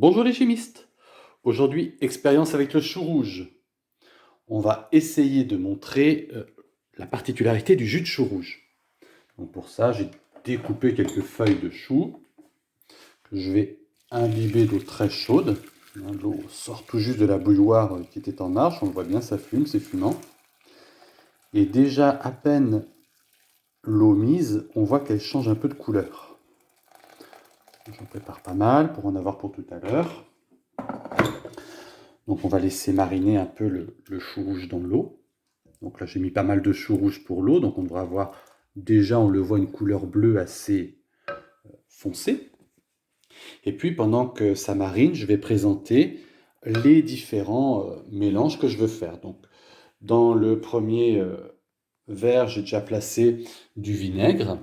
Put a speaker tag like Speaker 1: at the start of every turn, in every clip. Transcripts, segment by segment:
Speaker 1: Bonjour les chimistes! Aujourd'hui, expérience avec le chou rouge. On va essayer de montrer la particularité du jus de chou rouge. Donc pour ça, j'ai découpé quelques feuilles de chou que je vais imbiber d'eau très chaude. L'eau sort tout juste de la bouilloire qui était en marche, on le voit bien, ça fume, c'est fumant. Et déjà, à peine l'eau mise, on voit qu'elle change un peu de couleur. J'en prépare pas mal pour en avoir pour tout à l'heure. Donc on va laisser mariner un peu le chou rouge dans l'eau. Donc là j'ai mis pas mal de chou rouge pour l'eau, donc on devrait avoir, déjà on le voit, une couleur bleue assez foncée. Et puis pendant que ça marine, je vais présenter les différents mélanges que je veux faire. Donc dans le premier verre, j'ai déjà placé du vinaigre,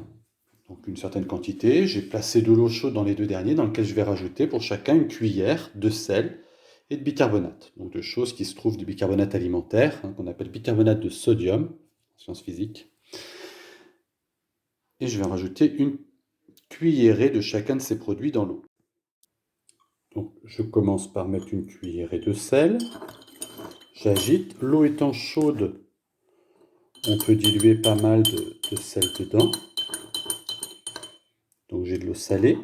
Speaker 1: donc une certaine quantité. J'ai placé de l'eau chaude dans les deux derniers, dans lesquels je vais rajouter pour chacun une cuillère de sel et de bicarbonate. Donc deux choses qui se trouvent du bicarbonate alimentaire, qu'on appelle bicarbonate de sodium, en sciences physiques. Et je vais rajouter une cuillerée de chacun de ces produits dans l'eau. Donc je commence par mettre une cuillerée de sel. J'agite. L'eau étant chaude, on peut diluer pas mal de sel dedans. Donc j'ai de l'eau salée.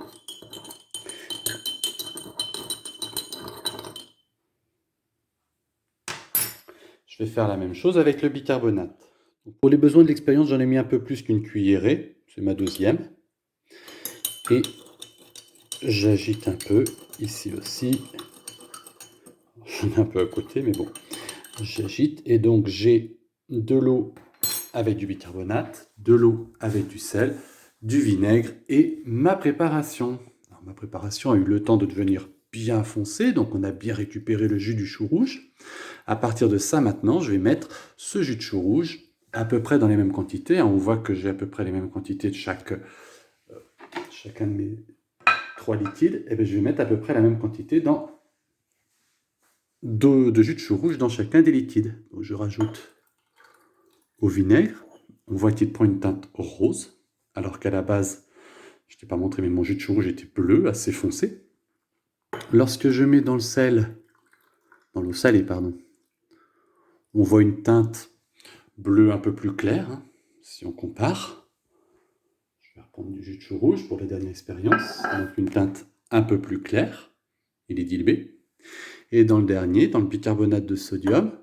Speaker 1: Je vais faire la même chose avec le bicarbonate. Donc pour les besoins de l'expérience, j'en ai mis un peu plus qu'une cuillerée. C'est ma deuxième. Et j'agite un peu, ici aussi. J'en ai un peu à côté, mais bon. J'agite et donc j'ai de l'eau avec du bicarbonate, de l'eau avec du sel, du vinaigre et ma préparation. Alors, ma préparation a eu le temps de devenir bien foncée, donc on a bien récupéré le jus du chou rouge. À partir de ça, maintenant, je vais mettre ce jus de chou rouge à peu près dans les mêmes quantités. On voit que j'ai à peu près les mêmes quantités de chacun de mes 3 liquides. Et bien, je vais mettre à peu près la même quantité de jus de chou rouge dans chacun des liquides. Donc, je rajoute au vinaigre. On voit qu'il prend une teinte rose, alors qu'à la base, je ne t'ai pas montré, mais mon jus de chou rouge était bleu, assez foncé. Lorsque je mets dans l'eau salée, pardon, on voit une teinte bleue un peu plus claire, hein, si on compare. Je vais reprendre du jus de chou rouge pour la dernière expérience. Donc une teinte un peu plus claire, il est dilué. Et dans le dernier, dans le bicarbonate de sodium,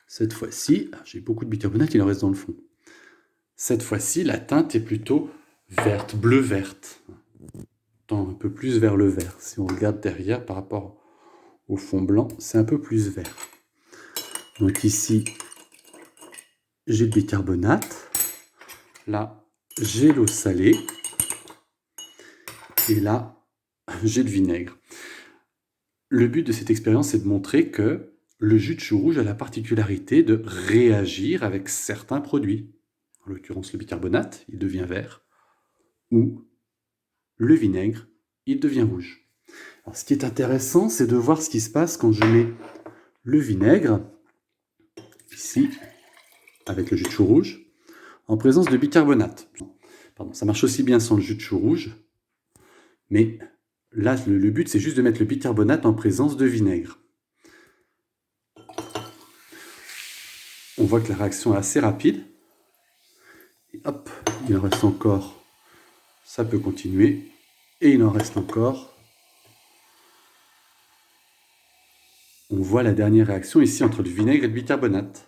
Speaker 1: cette fois-ci, j'ai beaucoup de bicarbonate, il en reste dans le fond. Cette fois-ci, la teinte est plutôt verte, bleu-verte. Tend un peu plus vers le vert. Si on regarde derrière par rapport au fond blanc, c'est un peu plus vert. Donc ici, j'ai le bicarbonate. Là, j'ai l'eau salée. Et là, j'ai le vinaigre. Le but de cette expérience, c'est de montrer que le jus de chou rouge a la particularité de réagir avec certains produits. En l'occurrence, le bicarbonate, il devient vert. Ou le vinaigre, il devient rouge. Alors, ce qui est intéressant, c'est de voir ce qui se passe quand je mets le vinaigre, ici, avec le jus de chou rouge, en présence de bicarbonate. Pardon, ça marche aussi bien sans le jus de chou rouge, mais là, le but, c'est juste de mettre le bicarbonate en présence de vinaigre. On voit que la réaction est assez rapide. Et hop, il en reste encore. Ça peut continuer. Et il en reste encore. On voit la dernière réaction ici entre le vinaigre et le bicarbonate.